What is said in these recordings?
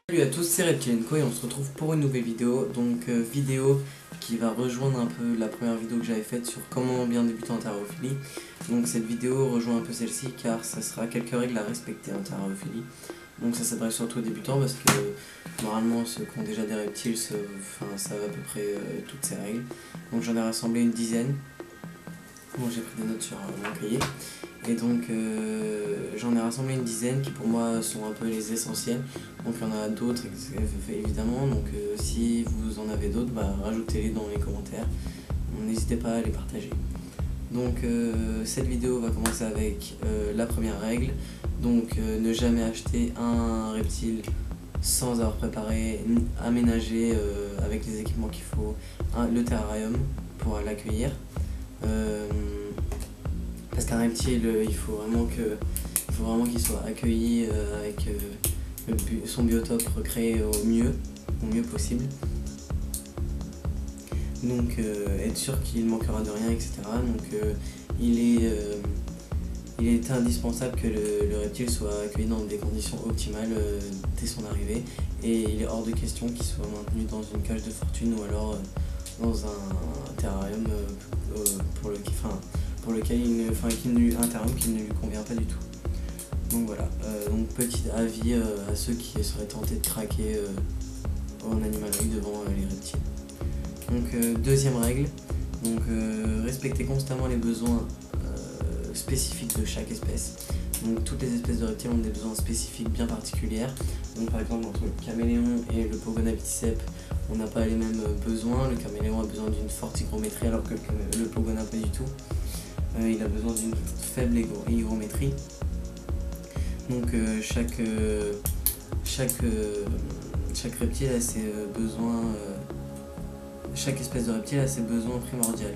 Salut à tous, c'est Reptilenco et on se retrouve pour une nouvelle vidéo. Donc vidéo qui va rejoindre un peu la première vidéo que j'avais faite sur comment bien débuter en terrarophilie. Donc cette vidéo rejoint un peu celle-ci car ça sera quelques règles à respecter en terrarophilie. Donc ça s'adresse surtout aux débutants parce que normalement ceux qui ont déjà des reptiles savent à peu près toutes ces règles. Donc j'en ai rassemblé une dizaine. Bon, j'ai pris des notes sur mon cahier. Et donc j'en ai rassemblé une dizaine qui pour moi sont un peu les essentiels. Donc il y en a d'autres évidemment, donc si vous en avez d'autres, rajoutez-les dans les commentaires. N'hésitez pas à les partager. Donc cette vidéo va commencer avec la première règle. Donc ne jamais acheter un reptile sans avoir préparé, aménagé avec les équipements qu'il faut, le terrarium pour l'accueillir. Parce qu'un reptile, il faut vraiment qu'il soit accueilli avec son biotope recréé au mieux possible. Donc être sûr qu'il ne manquera de rien, etc. Donc il est indispensable que le reptile soit accueilli dans des conditions optimales dès son arrivée. Et il est hors de question qu'il soit maintenu dans une cage de fortune ou alors dans un terrarium pour lequel un terrarium qui ne lui convient pas du tout. Donc voilà, donc petit avis à ceux qui seraient tentés de craquer en animalerie devant les reptiles. Donc deuxième règle, donc respecter constamment les besoins spécifiques de chaque espèce. Donc toutes les espèces de reptiles ont des besoins spécifiques bien particuliers. Donc par exemple entre le caméléon et le Pogona viticep, on n'a pas les mêmes besoins. Le caméléon a besoin d'une forte hygrométrie alors que le Pogona pas du tout. Il a besoin d'une faible hygrométrie. Donc chaque reptile a ses besoins, chaque espèce de reptile a ses besoins primordiaux.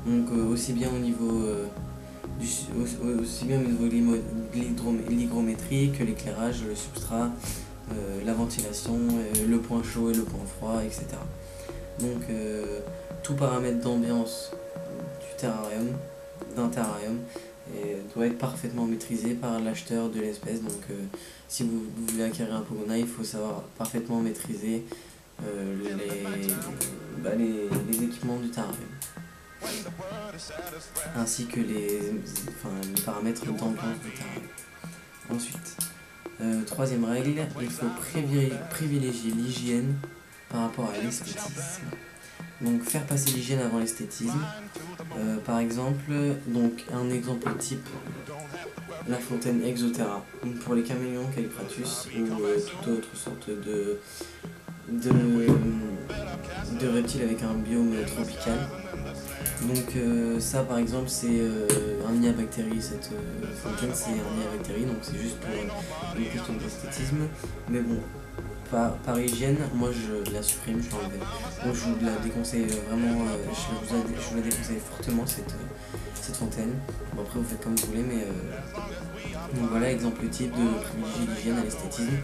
Donc aussi bien au niveau de l'hygrométrie que l'éclairage, le substrat, la ventilation, le point chaud et le point froid, etc. Donc tout paramètre d'ambiance d'un terrarium doit être parfaitement maîtrisé par l'acheteur de l'espèce. Donc si vous voulez acquérir un Pogona, il faut savoir parfaitement maîtriser les équipements du terrarium, ainsi que les paramètres d'ambiance du terrarium. Ensuite, troisième règle, il faut privilégier l'hygiène par rapport à l'esthétisme. Donc faire passer l'hygiène avant l'esthétisme. Par exemple, donc un exemple type, la fontaine Exoterra. Donc pour les caméléons Callipratus ou toute autre sorte de reptiles avec un biome tropical. Donc ça par exemple c'est un nid à bactéries, cette fontaine c'est un nid à bactéries, donc c'est juste pour une question d'esthétisme. Mais bon, par hygiène, moi je la supprime, je l'enlève. Donc je vous la déconseille vraiment, je vous la déconseille fortement cette fontaine. Bon après vous faites comme vous voulez, mais donc voilà exemple type de privilégier l'hygiène à l'esthétisme,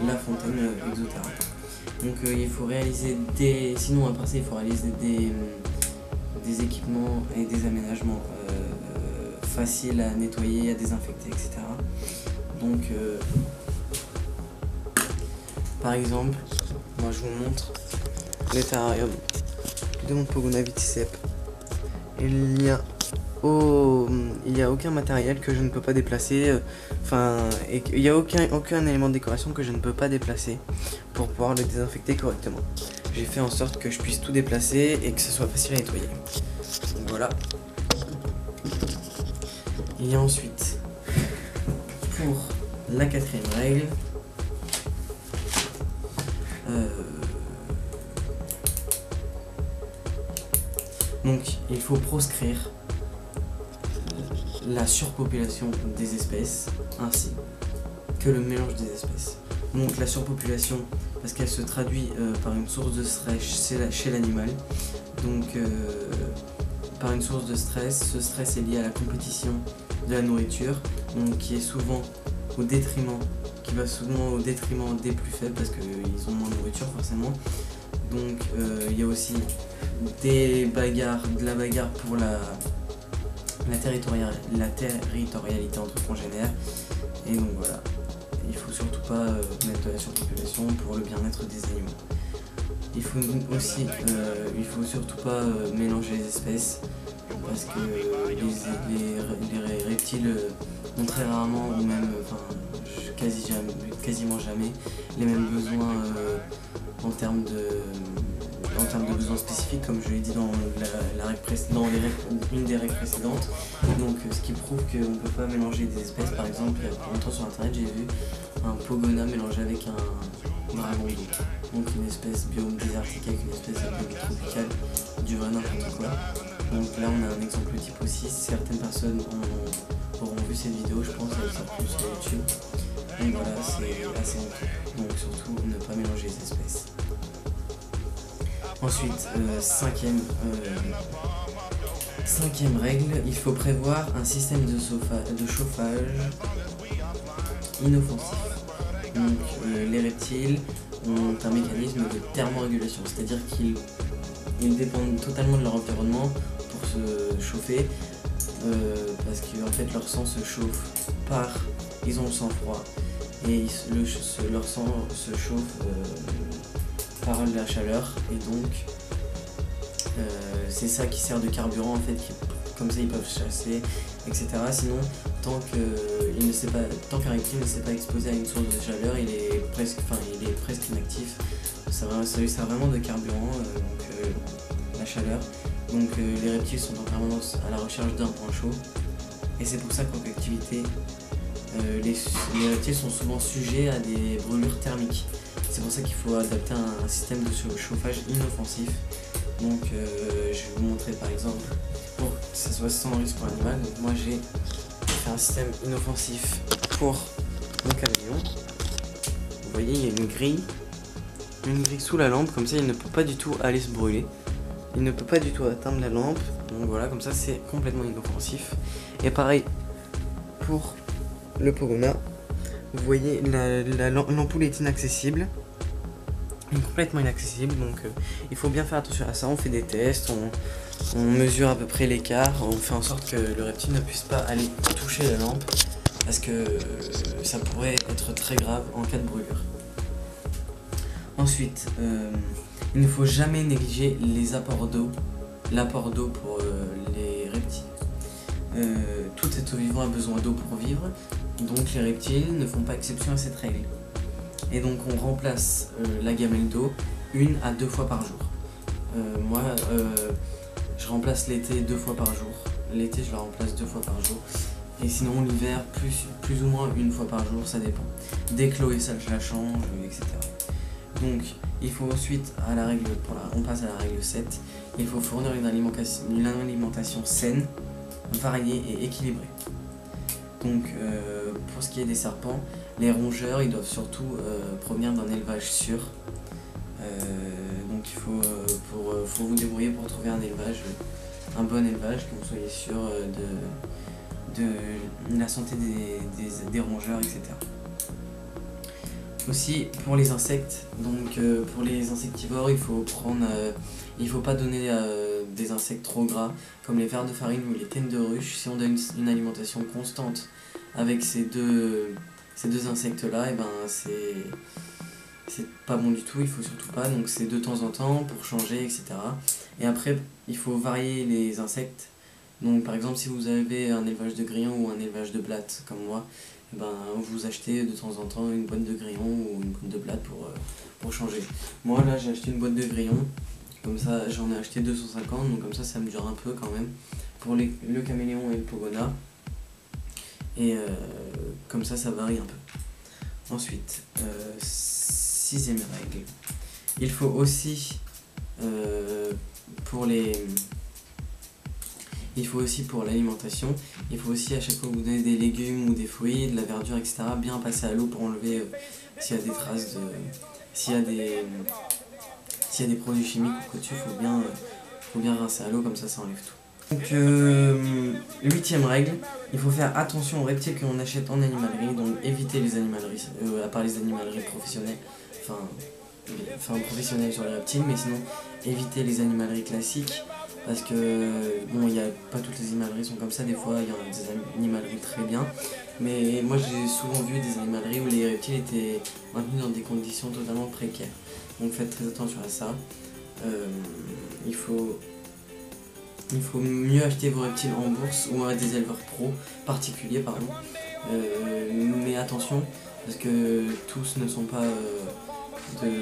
la fontaine Exoterra. Donc il faut réaliser sinon à part ça il faut réaliser des équipements et des aménagements faciles à nettoyer, à désinfecter, etc. Donc par exemple, moi je vous montre le terrarium de mon Pogona viticep. Il n'y a aucun matériel que je ne peux pas déplacer, et il n'y a aucun élément de décoration que je ne peux pas déplacer pour pouvoir le désinfecter correctement. J'ai fait en sorte que je puisse tout déplacer et que ce soit facile à nettoyer. Donc voilà. Et ensuite, pour la quatrième règle, donc il faut proscrire la surpopulation des espèces ainsi que le mélange des espèces. Donc la surpopulation parce qu'elle se traduit par une source de stress chez l'animal. Donc par une source de stress, ce stress est lié à la compétition de la nourriture, donc qui est souvent au détriment, qui va souvent au détriment des plus faibles parce qu'ils ont moins de nourriture forcément. Donc il y a aussi de la bagarre pour la territorialité entre congénères. Et donc voilà, il faut surtout pas mettre de la surpopulation pour le bien-être des animaux. Il faut surtout pas mélanger les espèces parce que les reptiles ont très rarement ou même quasiment jamais les mêmes besoins en termes de besoins spécifiques, comme je l'ai dit dans une des règles précédentes. Donc ce qui prouve qu'on ne peut pas mélanger des espèces. Par exemple, il y a pas longtemps sur internet, j'ai vu un pogona mélangé avec un dragon d'eau. Donc une espèce biome désertique avec une espèce de biome tropicale, du vrai n'importe quoi. Donc là on a un exemple type aussi. Certaines personnes auront vu cette vidéo, je pense, elle sort plus sur YouTube. Et voilà, c'est assez honteux. Donc surtout ne pas mélanger les espèces. Ensuite, cinquième règle, il faut prévoir un système de chauffage inoffensif. Donc les reptiles ont un mécanisme de thermorégulation, c'est-à-dire qu'ils dépendent totalement de leur environnement pour se chauffer, parce qu'en fait leur sang se chauffe ils ont le sang froid, et leur sang se chauffe par la chaleur, et donc c'est ça qui sert de carburant en fait, comme ça ils peuvent chasser, etc. Sinon, tant qu'un reptile ne s'est pas exposé à une source de chaleur, il est presque inactif. Ça sert vraiment de carburant, la chaleur. Donc les reptiles sont en permanence à la recherche d'un point chaud, et c'est pour ça qu'en captivité, les reptiles sont souvent sujets à des brûlures thermiques. C'est pour ça qu'il faut adapter un système de chauffage inoffensif. Donc je vais vous montrer par exemple, pour que ça soit sans risque pour l'animal. Donc moi j'ai fait un système inoffensif pour mon caméléon. Vous voyez, il y a une grille sous la lampe, comme ça il ne peut pas du tout aller se brûler. Il ne peut pas du tout atteindre la lampe. Donc voilà, comme ça c'est complètement inoffensif. Et pareil pour le pogona. Vous voyez, l'ampoule est inaccessible. Complètement inaccessible, donc il faut bien faire attention à ça. On fait des tests, on mesure à peu près l'écart, on fait en sorte que le reptile ne puisse pas aller toucher la lampe, parce que ça pourrait être très grave en cas de brûlure. Ensuite, il ne faut jamais négliger l'apport d'eau pour les reptiles. Tout être vivant a besoin d'eau pour vivre, donc les reptiles ne font pas exception à cette règle. Et donc on remplace la gamelle d'eau 1 à 2 fois par jour. Moi je remplace l'été 2 fois par jour. L'été je la remplace 2 fois par jour. Et sinon l'hiver plus ou moins 1 fois par jour, ça dépend. Dès que l'eau est sale je la change, etc. Donc il faut ensuite, on passe à la règle 7. Il faut fournir une alimentation saine, variée et équilibrée. Donc pour ce qui est des serpents, les rongeurs ils doivent surtout provenir d'un élevage sûr. Donc il faut vous débrouiller pour trouver un bon élevage, que vous soyez sûr de la santé des rongeurs, etc. Aussi pour les insectes, donc pour les insectivores, il faut pas donner des insectes trop gras comme les vers de farine ou les cannes de ruche. Si on donne une alimentation constante avec ces deux insectes là, et ben c'est pas bon du tout, il faut surtout pas, donc c'est de temps en temps pour changer, etc. Et après il faut varier les insectes. Donc par exemple si vous avez un élevage de grillons ou un élevage de blattes comme moi, et ben vous achetez de temps en temps une boîte de grillons ou une boîte de blattes pour changer. Moi là j'ai acheté une boîte de grillons, comme ça j'en ai acheté 250, donc comme ça me dure un peu quand même pour le caméléon et le pogona. Et comme ça varie un peu. Ensuite, 6e règle, il faut aussi pour l'alimentation, il faut aussi à chaque fois que vous donnez des légumes ou des fruits, de la verdure, etc., bien passer à l'eau pour enlever s'il y a des traces s'il y a des produits chimiques ou quoi dessus, il faut bien rincer à l'eau, comme ça enlève tout. Donc, 8e règle, il faut faire attention aux reptiles que l'on achète en animalerie, donc éviter les animaleries, à part les animaleries professionnelles, enfin professionnelles sur les reptiles, mais sinon éviter les animaleries classiques, parce que bon, pas toutes les animaleries sont comme ça, des fois il y en a des animaleries très bien, mais moi j'ai souvent vu des animaleries où les reptiles étaient maintenus dans des conditions totalement précaires, donc faites très attention à ça. Il faut mieux acheter vos reptiles en bourse ou à des éleveurs particuliers, pardon. Mais attention, parce que tous ne sont pas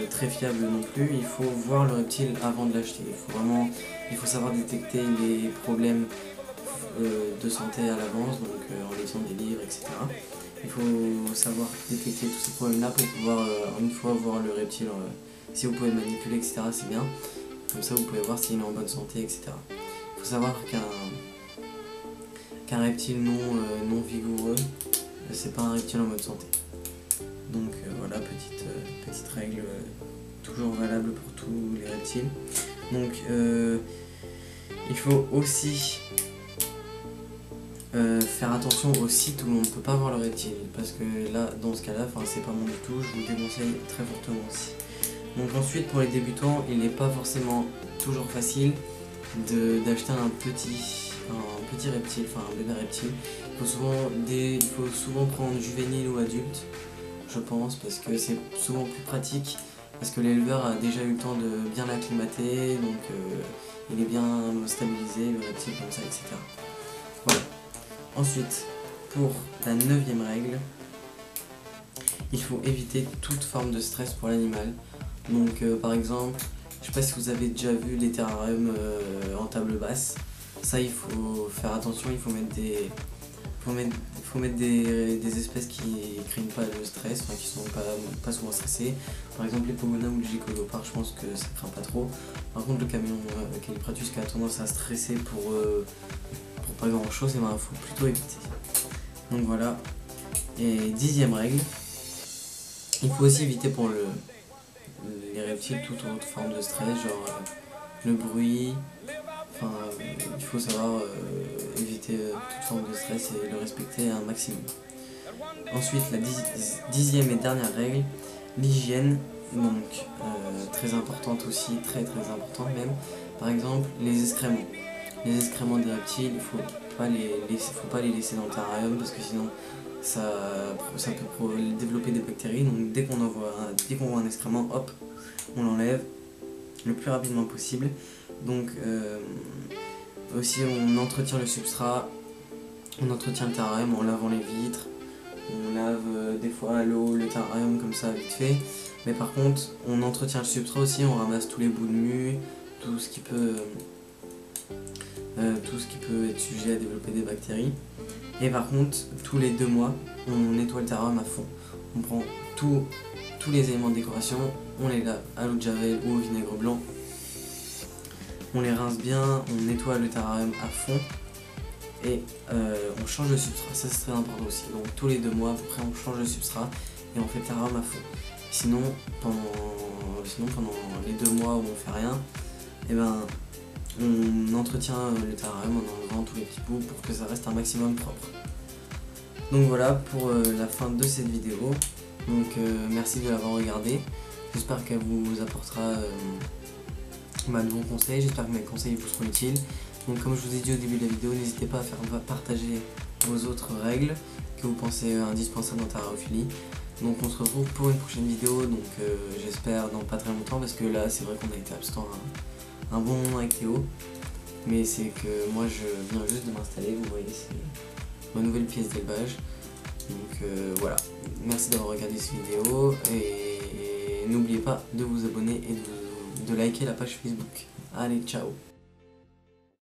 très fiables non plus. Il faut voir le reptile avant de l'acheter. Il faut savoir détecter les problèmes de santé à l'avance, donc en lisant des livres, etc. Il faut savoir détecter tous ces problèmes-là pour pouvoir une fois voir le reptile. Si vous pouvez le manipuler, etc., c'est bien. Comme ça, vous pouvez voir s'il est en bonne santé, etc. Il faut savoir qu'un reptile non vigoureux, c'est pas un reptile en bonne santé. Donc voilà, petite règle toujours valable pour tous les reptiles. Donc il faut aussi faire attention au site où on ne peut pas voir le reptile, parce que là, dans ce cas-là, c'est pas bon du tout, je vous le déconseille très fortement aussi. Donc ensuite, pour les débutants, il n'est pas forcément toujours facile d'acheter un petit reptile, enfin un bébé reptile. Il faut souvent prendre juvénile ou adulte, je pense, parce que c'est souvent plus pratique, parce que l'éleveur a déjà eu le temps de bien l'acclimater, donc il est bien stabilisé, le reptile comme ça, etc. Voilà. Ensuite, pour la 9e règle, il faut éviter toute forme de stress pour l'animal. Donc par exemple, je sais pas si vous avez déjà vu les terrariums en table basse. Ça, il faut faire attention, il faut mettre des espèces qui craignent pas le stress, enfin qui sont pas souvent stressées. Par exemple les pogona ou le gicolopards, je pense que ça craint pas trop. Par contre le camion Callipratus qui a tendance à stresser pour pas grand chose, il faut plutôt éviter. Donc voilà. Et 10e règle, il faut aussi éviter pour les reptiles toute autre forme de stress, genre le bruit. Il faut savoir éviter toute forme de stress et le respecter un maximum. Ensuite, la 10e et dernière règle, l'hygiène, donc très importante aussi, très importante même. Par exemple, les excréments. Les excréments des reptiles, il ne faut pas les laisser dans le terrarium, parce que sinon ça peut développer des bactéries. Donc dès qu'on voit un excrément, hop, on l'enlève le plus rapidement possible. Donc aussi on entretient le substrat, on entretient le terrarium en lavant les vitres, on lave des fois à l'eau le terrarium comme ça vite fait. Mais par contre on entretient le substrat aussi, on ramasse tous les bouts de mue, tout ce qui peut être sujet à développer des bactéries. Et par contre tous les 2 mois on nettoie le terrarium à fond. On prend tous les éléments de décoration, on les lave à l'eau de javel ou au vinaigre blanc. On les rince bien, on nettoie le terrarium à fond et on change le substrat, ça c'est très important aussi. Donc tous les 2 mois à peu près on change le substrat et on fait le terrarium à fond. Sinon pendant les 2 mois où on fait rien, on entretient le terrarium en enlevant tous les petits bouts pour que ça reste un maximum propre. Donc voilà pour la fin de cette vidéo. Donc merci de l'avoir regardé. J'espère qu'elle vous apportera de bons conseils. J'espère que mes conseils vous seront utiles. Donc comme je vous ai dit au début de la vidéo, n'hésitez pas à faire partager vos autres règles que vous pensez indispensables en terrarophilie. Donc on se retrouve pour une prochaine vidéo, donc j'espère dans pas très longtemps, parce que là c'est vrai qu'on a été absent un bon moment avec Théo. Mais c'est que moi je viens juste de m'installer, vous voyez, c'est ma nouvelle pièce d'élevage. Donc voilà, merci d'avoir regardé cette vidéo et n'oubliez pas de vous abonner et de liker la page Facebook. Allez, ciao!